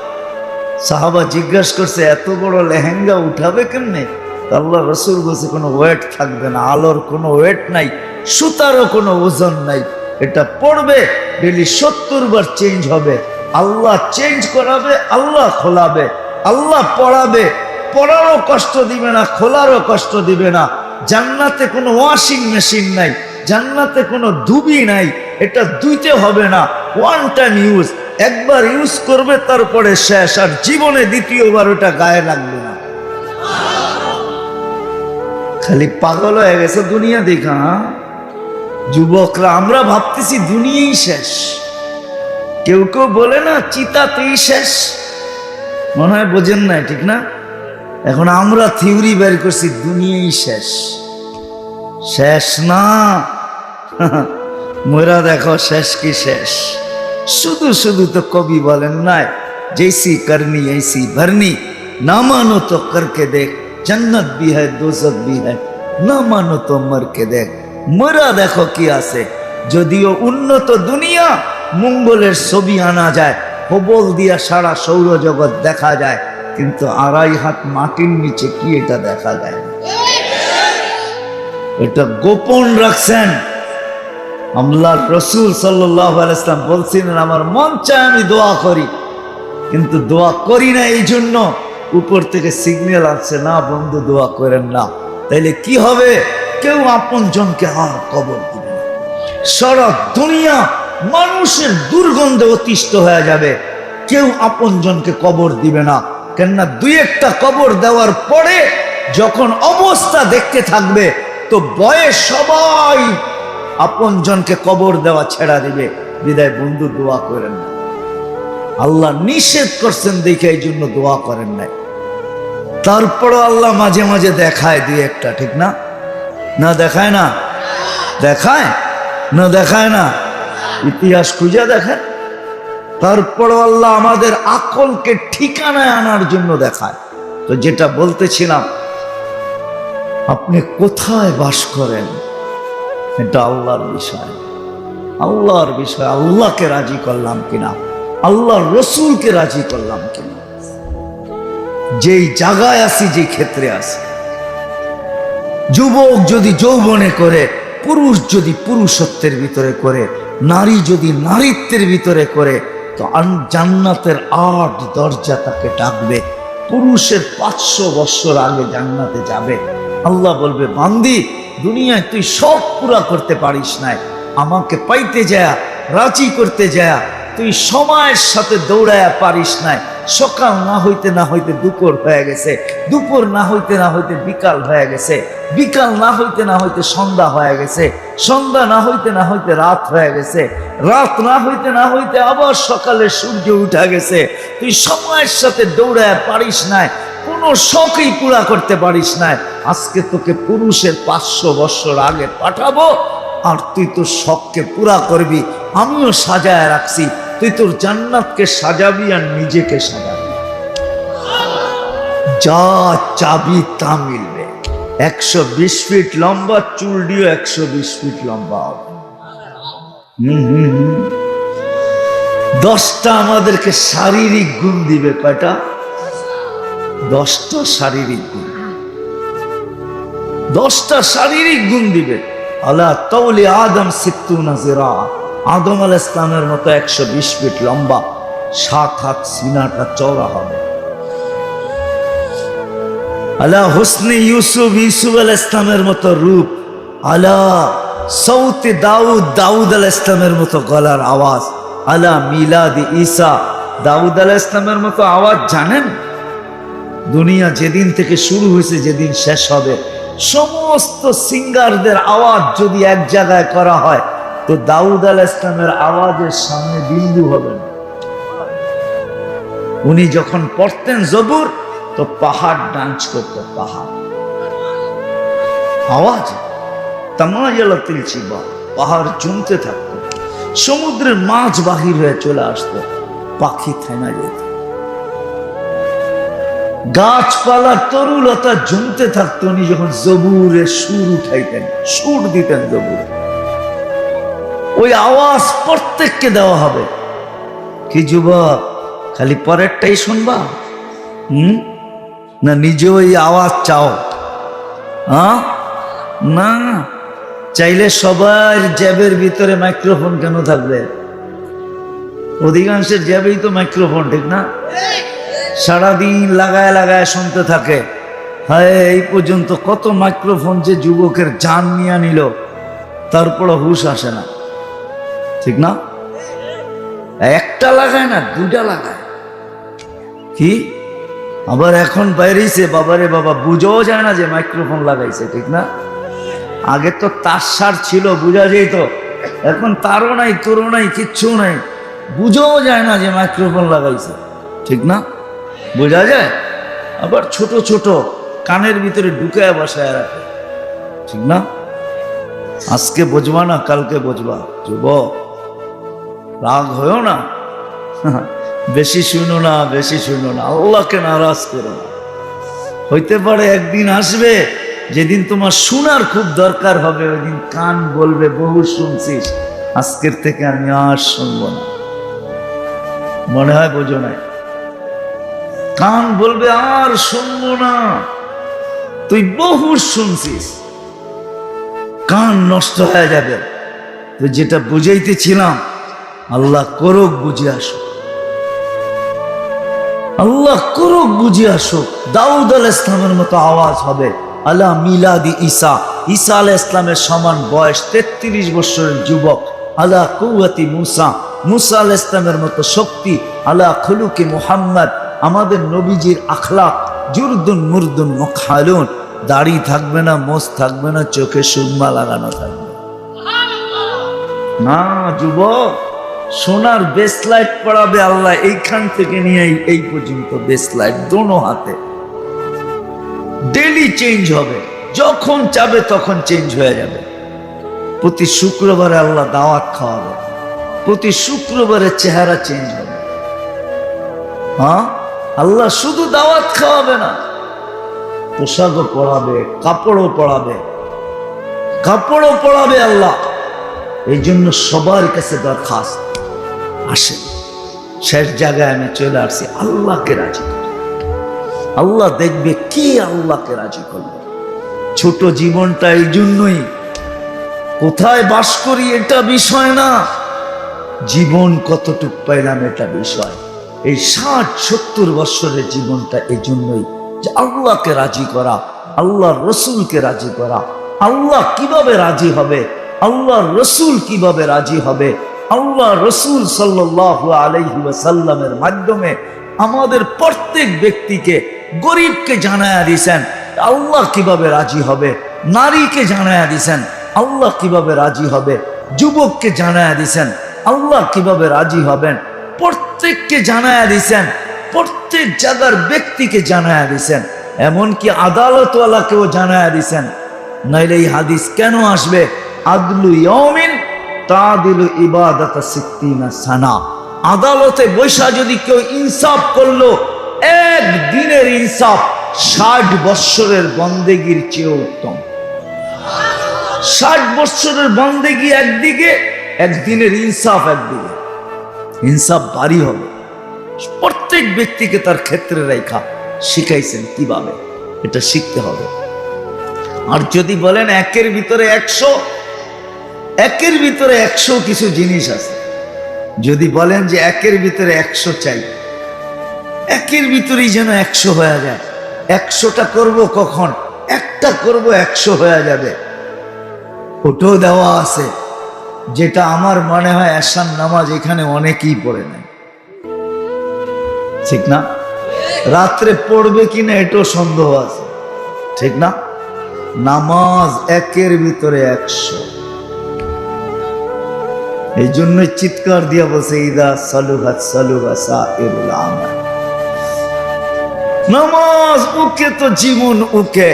সাহাবা জিজ্ঞাসা করছে, এত বড় লেহেঙ্গা উঠাবে কেমনে? আল্লাহ রসুল বলছে, কোনো ওয়েট থাকবে না, আলোর কোনো ওয়েট নাই, সুতারও কোনো ওজন নাই। এটা পড়বে ডেলি 70 বার চেঞ্জ হবে। আল্লাহ চেঞ্জ করাবে, আল্লাহ খোলাবে, আল্লাহ পড়াবে, পড়ারও কষ্ট দিবে না, খোলারও কষ্ট দিবে না। জান্নাতে কোনো ওয়াশিং মেশিন নাই, জান্নাতে কোনো ধুবি নাই, এটা ধুইতে হবে না, 1 টাইম ইউজ, একবার ইউজ করবে তারপরে শেষ, আর জীবনে দ্বিতীয়বার ওটা গায়ে লাগবে না। খালি পাগল হয়ে গেছে দুনিয়া দেখা। যুবকরা আমরা ভাবতেছি দুনিয়াই শেষ, কেউ কেউ বলে না চিতাতেই শেষ, মনে হয় বোঝেন না, ঠিক না? এখন আমরা থিওরি বের করছি দুনিয়াই শেষ। শেষ না, মোরা দেখো শেষ কি শেষ। শুধু শুধু তো কবি বলেন নাই, জैसी करनी ऐसी भरनी, ना मानो तो करके देख, जन्नत भी है दोजख भी है, ना मानो तो मर के देख। মোরা দেখো কি আছে, যদিও উন্নত দুনিয়া, মঙ্গলের ছবি আনা যায়, হবল দিয়া সারা সৌরজগৎ দেখা যায়, কিন্তু 2.5 হাত মাটির নিচে কি এটা দেখা যায়? এটা গোপন রাখছেন। আল্লাহর রাসূল সাল্লাল্লাহু আলাইহি ওয়াসাল্লাম বলছিলেন, আমার মন চায় আমি দোয়া করি, কিন্তু দোয়া করি না, এই জন্য উপর থেকে সিগন্যাল আসছে, না বন্ধু দোয়া করেন না। তাইলে কি হবে? কেউ আপন জনকে আর কবর দিবে না। সারা দুনিয়া মানুষের দুর্গন্ধে অতিষ্ঠ হয়ে যাবে, কেউ আপন জনকে কবর দিবে না। কেননা 2-1টা কবর দেওয়ার পরে যখন অবস্থা দেখতে থাকবে, তো বয়ে সবাই আপন জনকে কবর দেওয়া ছেড়া দিবে। বিদায় বন্ধু দোয়া করেন না, আল্লাহ নিষেধ করছেন দেখে এই জন্য দোয়া করেন নাই। তারপরও আল্লাহ মাঝে মাঝে দেখায় দুই একটা, ঠিক না? না দেখায় না? দেখায় না? দেখায় না? ইতিহাস খুঁজে দেখেন। তারপরও আল্লাহ আমাদের আকলকে ঠিকানায় আনার জন্য দেখায়। তো যেটা বলতেছিলাম, আপনি কোথায় বাস করেন এটা আল্লাহর বিষয়, আল্লাহর বিষয়। আল্লাহকে রাজি করলাম কিনা, আল্লাহর রসুলকে রাজি করলাম কিনা, যেই জায়গায় আছি, যে ক্ষেত্রে আছি। যুবক যদি যৌবনে করে, পুরুষ যদি পুরুষত্বের ভিতরে করে, নারী যদি নারীত্বের ভিতরে করে, তো জান্নাতের 8 দরজা তাকে ডাকবে। পুরুষের 500 বছর আগে জান্নাতে যাবে। আল্লাহ বলবে, বান্দি, দুনিয়ায় তুই সব পুরা করতে পারিস নাই, আমাকে পাইতে যায়, রাজি করতে যায়, তুই সময়ের সাথে দৌড়ায়া পারিস নাই। সকাল না হইতে না হইতে দুপুর হয়ে গেছে, দুপুর না হইতে না হইতে বিকাল হয়ে গেছে, বিকাল না হইতে না হইতে সন্ধ্যা হয়ে গেছে, সন্ধ্যা না হইতে না হইতে রাত হয়ে গেছে, রাত না হইতে না হইতে আবার সকালে সূর্য উঠা গেছে। তুই সময়ের সাথে দৌড়ায়া পারিস নাই, কোনো শখই পুরা করতে পারিস নাই। আজকে তোকে পুরুষের 500 বছর আগে পাঠাবো, আর তুই তোর শখকে পুরা করবি। আমিও সাজায় রাখছি, তুই তোর জান্নাতকে সাজাবি আর নিজেকে সাজাবি। যা চাবি তা মিলবে। 120 ফিট লম্বা, চুল দিও 120 ফিট লম্বা হবে। 10টা আমাদেরকে শারীরিক গুণ দিবে। কয়টা? 10টা শারীরিক গুণ। 10টা শারীরিক গুণ দিবে। আলা তাওলি আদম 60 জিরা, আদম আলাইহিস সালামের মতো 120 ফিট লম্বা, 7 হাত সিনাটা চওড়া হবে। আলা হুসনি ইউসুফ, ইউসুফ আলাইহিস সালামের মতো রূপ। আলা সৌতি দাউদ, দাউদ আলাইহিস সালামের মতো গলার আওয়াজ। আলা মিলাদি ঈসা, দাউদ আলাইহিস সালামের মতো আওয়াজ। জানেন, দুনিয়া যেদিন থেকে শুরু হয়েছে, যেদিন শেষ হবে, সমস্ত সিঙ্গারদের আওয়াজ যদি এক জায়গায় করা হয়, তো দাউদ আলাইহিস সালামের আওয়াজের সামনে বিন্দু হবে না। উনি যখন পড়তেন জবুর, তো পাহাড় ডান্স করত, পাহাড় আওয়াজ তামায়ালাতিল জিবাল, পাহাড় জমতে থাকতো, সমুদ্রের মাছ বাহির হয়ে চলে আসতো, পাখি থেমে যেত, গাছপালা তরুলতা জমতে থাকতো। উনি যখন জবুরে সুর উঠাইতেন, সুর দিতেন জবুরে, ওই আওয়াজ প্রত্যেককে দেওয়া হবে। কি যুবক, খালি পরেরটাই শুনবা? না নিজে ওই আওয়াজ চাও? না, চাইলে সবার জ্যাবের ভিতরে মাইক্রোফোন কেন থাকবে? অধিকাংশের জ্যাবেই তো মাইক্রোফোন, ঠিক না? সারাদিন লাগায় লাগায় শুনতে থাকে। হায়, এই পর্যন্ত কত মাইক্রোফোন যে যুবকের জান নিয়ে নিল, তারপরে হুশ আসে না, ঠিক না? একটা লাগায় না, 2টা লাগায়। কি আবার এখন বাইরেছে, বাবারে বাবা, বুঝাও যায় না যে মাইক্রোফোন লাগাইছে, ঠিক না? আগে তো তার ছিল, বুঝা যেত। এখন তারও নাই, তোরও নাই, কিচ্ছু নাই, বুঝাও যায় না যে মাইক্রোফোন লাগাইছে, ঠিক না? বোঝা যায়। আবার ছোট ছোট কানের ভিতরে ঢুকায় বসায় রাখে, ঠিক না? আজকে বুঝবা না, কালকে বুঝবা। যুবক, রাগ হয়েও না, বেশি শুনো না, বেশি শুনো না, আল্লাহকে নারাজ করো না। হইতে পারে একদিন আসবে যেদিন তোমার শোনার খুব দরকার হবে, ওই দিন কান বলবে, বহু শুনছিস, আজকের থেকে আমি আর শুনবো না। মনে হয় বোঝো নাই? কান বলবে, আর শুনবো না, তুই বহু শুনছিস, কান নষ্ট হয়ে যাবে। তো যেটা বুঝাইতেছিলাম, আল্লাহ করুক বুঝে আসো, আল্লাহ করুক বুঝে আসো। দাউদ আলাইহিস সালামের মতো আওয়াজ হবে। আলা মিলাদি ঈসা, ঈসা আলাইহিস সালামের সমান বয়স, 33 বছরের যুবক। আলা কুওয়াতি মুসা, মুসা আলাইহিস সালামের মতো শক্তি। আলা খুলুকি মুহাম্মদ, আমাদের নবীজির আখলাক। জুরদুন মুরদুন মুখালুন, দাড়ি থাকবে না, মোছ থাকবে না, চোখে সুরমা লাগানো থাকবে না। যুবক, সোনার বেসলাইট পড়াবে আল্লাহ, এইখান থেকে নিয়ে এই পর্যন্ত বেসলাইট, দোনো হাতে। ডেলি চেঞ্জ হবে, যখন চাবে তখন চেঞ্জ হয়ে যাবে। প্রতি শুক্রবারে আল্লাহ দাওয়াত খাওয়াবে, প্রতি শুক্রবারে চেহারা চেঞ্জ হবে। হ্যাঁ, আল্লাহ শুধু দাওয়াত খাওয়াবে না, পোশাকও পড়াবে, কাপড়ও পড়াবে, কাপড়ও পড়াবে আল্লাহ। এই জন্য সবার কাছে দরখাস্ত, আসেন শেষ জায়গায় আমি চলে আসছি, আল্লাহকে রাজি করি। আল্লাহ দেখবে কি আল্লাহকে রাজি করবে। ছোট জীবনটা এই জন্যই, কোথায় বাস করি এটা বিষয় না, জীবন কতটুক পাইলাম এটা বিষয়। এই 60-70 বছরের জীবনটা এই জন্যই যে আল্লাহকে রাজি করা, আল্লাহর রসুলকে রাজি করা। আল্লাহ কিভাবে রাজি হবে, আল্লাহর রসুল কিভাবে রাজি হবে, আল্লাহ রসুল সাল্লাল্লাহু আলাইহি ওয়াসাল্লামের মাধ্যমে আমাদের প্রত্যেক ব্যক্তিকে, গরিবকে জানায়া দিয়েছেন আল্লাহ কিভাবে রাজি হবে, নারীকে জানায়া দিয়েছেন আল্লাহ কিভাবে রাজি হবে, যুবককে জানায়া দিয়েছেন আল্লাহ কিভাবে রাজি হবেন, প্রত্যেককে জানায়া দিয়েছেন, প্রত্যেক জায়গার ব্যক্তিকে জানায়া দিয়েছেন, এমনকি আদালতওয়ালাকেও জানায়া দিয়েছেন। নাইলে এই হাদিস কেন আসবে? আদলু ইয়াউমিন তাদিলু ইবাদাতা সিত্তিনা সানা। আদালতে বৈশা যদি কেউ ইনসাফ করলো, এক দিনের ইনসাফ 60 বৎসরের বন্দেগীর চেয়ে উত্তম। 60 বৎসরের বন্দেগী একদিকে, একদিনের ইনসাফ একদিকে। ইনসাফ ভারী হবে। প্রত্যেক ব্যক্তিকে তার ক্ষেত্রে রেখা শিখাইছেন কিভাবে, এটা শিখতে হবে। আর যদি বলেন একের ভিতরে 100, একের ভিতরে 100 কিছু জিনিস আছে। যদি বলেন যে একের ভিতরে 100 চাই, একের ভিতরেই যেন 100 হয়ে যায়। 100টা করব কখন, একটা করব 100 হয়ে যাবে, ওটাও দেওয়া আছে। যেটা আমার মনে হয় এশার নামাজ এখানে অনেকেই পড়ে নাই, ঠিক না? রাত্রে পড়বে কিনা এটাও সন্দেহ আছে, ঠিক না? নামাজ একের ভিতরে 100। এই জন্য চিৎকার দিয়া বলছে ইদা সালুহাত সালুহা সাইরুল আমাল। নামাজ ওকে তো জীবন ওকে।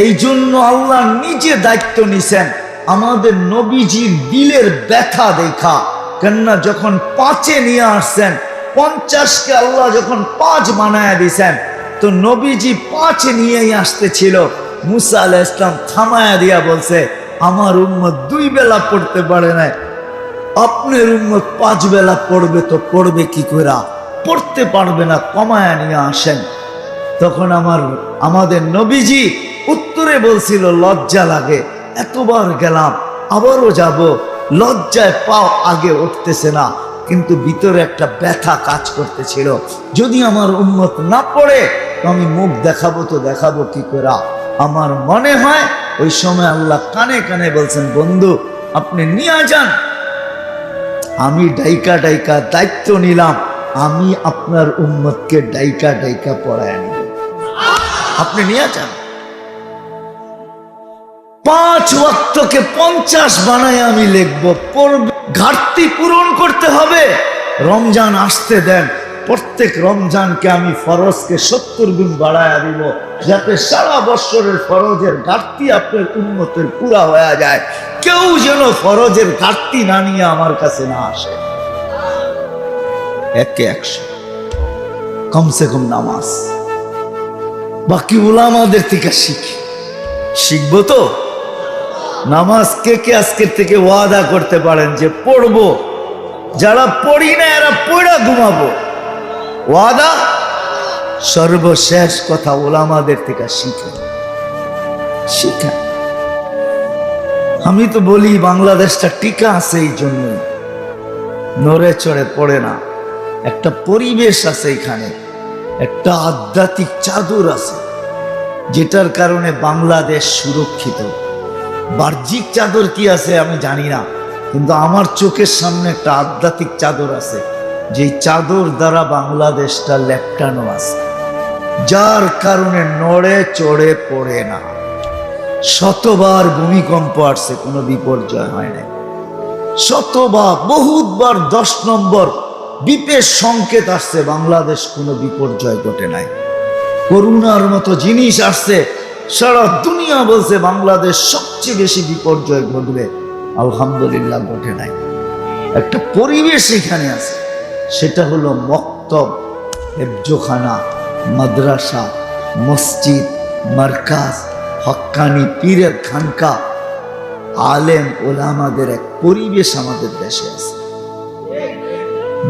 এই জন্য আল্লাহ নিজে দায়িত্ব নিছেন আমাদের নবীজির দিলের ব্যথা দেখা। কেননা যখন 5-এ নিয়ে আসছেন, 50কে আল্লাহ যখন 5 বানায়া দিছেন, তো নবীজি 5 নিয়েই আসতেছিল। মুসা আলাইহিস সালাম থামায়া দিয়া বলছে, আমার উম্মত 2 বেলা পড়তে পারে না, আপনার উম্মত 5 বেলা পড়বে, তো পড়বে কি করে? পড়তে পারবে না, কমায়া নিয়ে আসেন। তখন আমাদের নবীজি উত্তরে বলছিল, লজ্জা লাগে, এতবার গেলাম আবারও যাব, লজ্জায় পাও আগে উঠতেছে না, কিন্তু ভিতরে একটা ব্যথা কাজ করতেছিল, যদি আমার উম্মত না পড়ে তো আমি মুখ দেখাবো, তো দেখাবো কি করে? আমার মনে হয় ওই সময় আল্লাহ কানে কানে বলছেন, বন্ধু আপনি নিয়ে যান, আমি ডাইকা ডাইকা দায়িত্ব নিলাম, আমি আপনার উম্মতকে ডাইকা ডাইকা পড়ায় নিব, আপনি নিয়ে যান। 5 ওয়াক্তকে 50 বানায় আমি লিখবো, পড়বে। ঘাটতি পূরণ করতে হবে। রমজান আসতে দেন, প্রত্যেক রমজানকে আমি ফরজকে 70 গুণ বাড়ায়া দিব, যাতে সারা বছরের ফরজের ঘাটতি আপনার উম্মতের পুরা হয়ে যায়। কেউ যেন ফরজের ঘাটতি না নিয়ে আমার কাছে না আসে। 1-এ 100 কমসে কম নামাজ। বাকি উলামাদের থেকে শিখবো তো। নামাজ কে কে আজকের থেকে ওয়াদা করতে পারেন যে পড়বো? যারা পড়ি না এরা পড়া ঘুমাবো, ওয়াদা। সর্বশেষ কথা, ওলামাদের থেকে শিখেন। আমি তো বলি বাংলাদেশটা টিকা আছে এই জন্য, নড়ে চড়ে পড়ে না। একটা পরিবেশ আছে এখানে, একটা আধ্যাত্মিক চাদর আছে, যেটার কারণে বাংলাদেশ সুরক্ষিত। বাহ্যিক চাদর কি আছে আমি জানি না, কিন্তু আমার চোখের সামনে একটা আধ্যাত্মিক চাদর আছে, যে চাদর দ্বারা বাংলাদেশটা লেপটানো আছে, যার কারণে নড়ে চড়ে পড়ে না। শতবার ভূমিকম্প আসছে, কোনো বিপর্যয় হয় না। শতবার, বহুতবার 10 নম্বর বিপের সংকেত আসছে, বাংলাদেশ কোনো বিপর্যয় ঘটে নাই। করোনার মতো জিনিস আসছে, সারা দুনিয়া বলছে বাংলাদেশ সবচেয়ে বেশি বিপর্যয় ঘটবে, আলহামদুলিল্লাহ ঘটে নাই। একটা পরিবেশ এখানে আছে, সেটা হলো মক্তব, হেফজোখানা, মাদ্রাসা, মসজিদ, মারকাজ, হক্কানি পীরের খানকা, আলেম ওলামাদের এক পরিবেশ আমাদের দেশে আছে।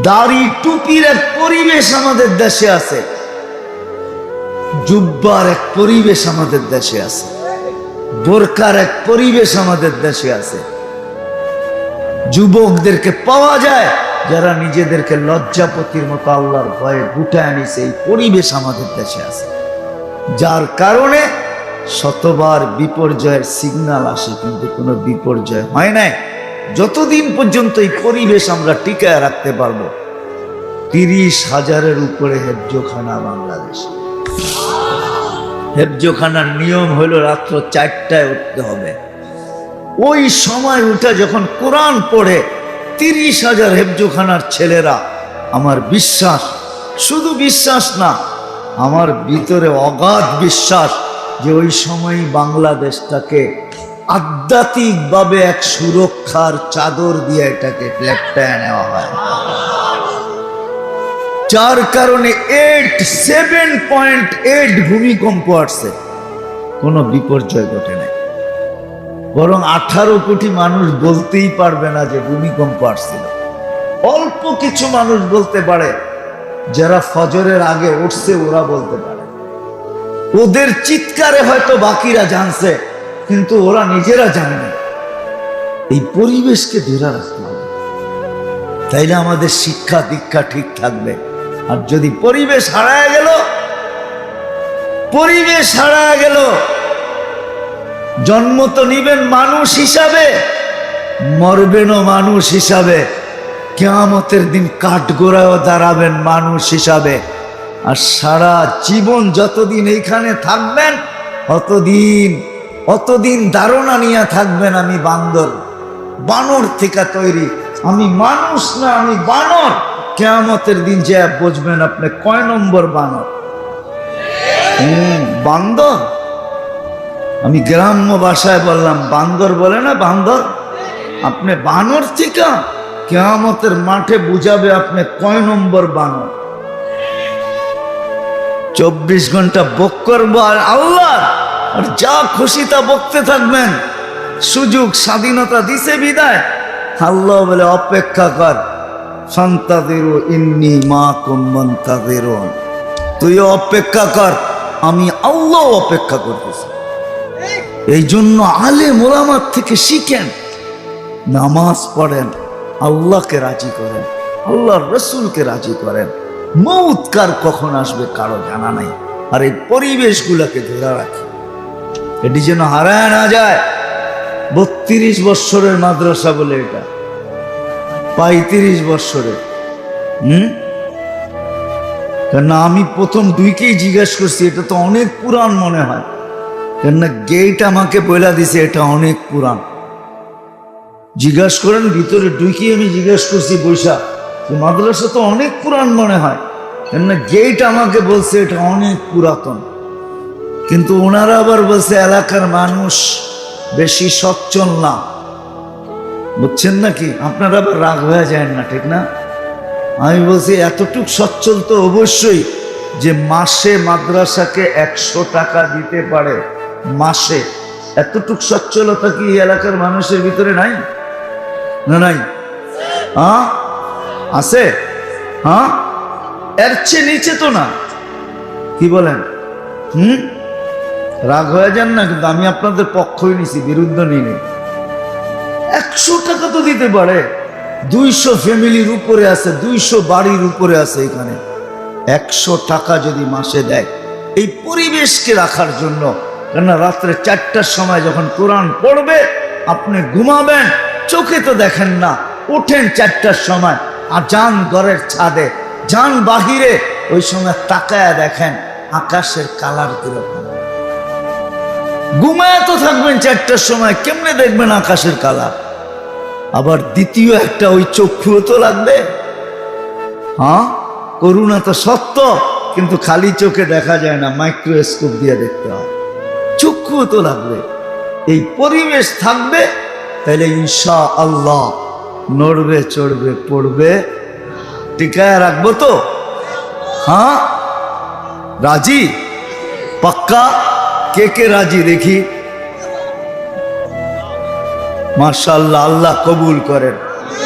দাড়ি টুপির এক পরিবেশ আমাদের দেশে আছে, জুব্বার এক পরিবেশ আমাদের দেশে আছে, বোরকার এক পরিবেশ আমাদের দেশে আছে। যুবকদেরকে পাওয়া যায় যারা নিজেদেরকে লজ্জাপতির মতো আল্লাহর ভয়ে গুটায় নিছে, এই পরিবেশ আমাদের দেশে আছে। যার কারণে শতবার বিপর্যয়ের সিগন্যাল আসে, কিন্তু কোনো বিপর্যয় হয় নাই। যতদিন পর্যন্ত এই পরিবেশ আমরা টিকায় রাখতে পারবো। 30,000-এর উপরে হেফজোখানা বাংলাদেশ। হেফজোখানার নিয়ম হলো রাত্র 4টায় উঠতে হবে। ওই সময় উঠে যখন কোরআন পড়ে 30,000 হেফজোখানার ছেলেরা, আমার বিশ্বাস, শুধু বিশ্বাস না, আমার ভিতরে অগাধ বিশ্বাস যে ওই সময় বাংলাদেশটাকে আধ্যাত্মিকভাবে এক সুরক্ষার চাদর দিয়ে এটাকে লেপটায় নেওয়া হয়। যার কারণে 7.8 ভূমিকম্প আসছে, কোনো বিপর্যয় ঘটে নাই। বরং 18 কোটি মানুষ বলতেই পারবে না যে ভূমিকম্প আসছিল। অল্প কিছু মানুষ বলতে পারে, যারা ফজরের আগে উঠছে ওরা বলতে পারে। ওদের চিৎকারে হয়তো বাকিরা জানছে, কিন্তু ওরা নিজেরা জানে না। এই পরিবেশকে ধরে রাখতে হবে, তাইলে আমাদের শিক্ষা দীক্ষা ঠিক থাকবে। আর যদি পরিবেশ হারায় গেল, জন্ম তো নিবেন মানুষ হিসাবে, মরবেনও মানুষ হিসাবে, কিয়ামতের দিন কাঠগোড়ায়ও দাঁড়াবেন মানুষ হিসাবে। আর সারা জীবন যতদিন এইখানে থাকবেন অতদিন ধারণা নিয়ে থাকবেন আমি বানর থেকে তৈরি, আমি মানুষ না, আমি বানর। কিয়ামতের দিন যে বুঝবেন আপনি কয় নম্বর বানর। বান্দর, আমি গ্রাম্য ভাষায় বললাম, বান্দর বলে না, বান্দর। আপনি বানর থেকে কিয়ামতের মাঠে বুঝাবে আপনি কয় নম্বর বানর। 24 ঘন্টা বক করবো আর আল্লাহ, আর যা খুশি তা বকতে থাকবেন। সুযোগ স্বাধীনতা দিছে বিদায়, আল্লাহ বলে অপেক্ষা কর, ফান্তাযিরু ইন্নী মাকুম মুনতাযিরুন, তুইও অপেক্ষা কর, আমি আল্লাহ অপেক্ষা করতেছি। এই জন্য আলেম ওলামার থেকে শিখেন, নামাজ পড়েন, আল্লাহকে রাজি করেন, আল্লাহর রাসূলকে রাজি করেন। মৌত কার কখন আসবে কারো জানা নাই। আর এই পরিবেশগুলোকে ধরে রাখি, এটি যেন হারায় না যায়। 32 বৎসরের মাদ্রাসা বলে এটা, 35 বৎসরের। কেননা আমি প্রথম দুইকেই জিজ্ঞাসা করছি, এটা তো অনেক পুরান মনে হয়। কেননা গেট আমাকে বইলা দিছে এটা অনেক পুরান। জিজ্ঞাসা করেন ভিতরে দুইকেই আমি জিজ্ঞাসা করছি বৈশা, মাদ্রাসা তো অনেক পুরান মনে হয়। কেননা গেট আমাকে বলছে এটা অনেক পুরাতন। কিন্তু ওনারা আবার বলছে এলাকার মানুষ বেশি সচ্ছল না, বুঝছেন নাকি? আপনারা আবার রাগ হয়ে যায় না, ঠিক না? আমি বলছি এতটুক সচ্ছল তো অবশ্যই যে মাসে মাদ্রাসাকে 100 টাকা দিতে পারে মাসে। এতটুক সচ্ছলতা কি এলাকার মানুষের ভিতরে নাই? না নাই? হ্যাঁ আছে। হ্যাঁ, এর চেয়ে নিচে তো না। কি বলেন? রাগ হয়ে যান না, কিন্তু আমি আপনাদের পক্ষই নিছি, বিরুদ্ধ নিই। 100 টাকা তো দিতে পারে। 200 ফ্যামিলির উপরে আছে, 200 বাড়ির উপরে আছে এখানে। 100 টাকা যদি মাসে দেয় এই পরিবেশকে রাখার জন্য। কেননা রাত্রে 4টার সময় যখন কোরআন পড়বে আপনি ঘুমাবেন, চোখে তো দেখেন না, ওঠেন 4টার সময়, আর যান ঘরের ছাদে, যান বাহিরে, ওই সময় তাকায়া দেখেন আকাশের কালার কিরকম। ঘুমায় তো থাকবেন 4টার সময়, কেমনে দেখবেন আকাশের কালার? আবার দ্বিতীয় একটা ওই চক্ষুও তো লাগবে। হ্যাঁ, করুণা তো সত্য, কিন্তু খালি চোখে দেখা যায় না, মাইক্রোস্কোপ দিয়ে দেখতে হয়, চক্ষু তো লাগবে। এই পরিবেশ থাকবে তাহলে ইনশা আল্লাহ নড়বে চড়বে পড়বে। টিকায় রাখবো তো? হ্যাঁ, রাজি? পাক্কা? কে কে রাজি দেখি? মাশাআল্লাহ, আল্লাহ কবুল করেন।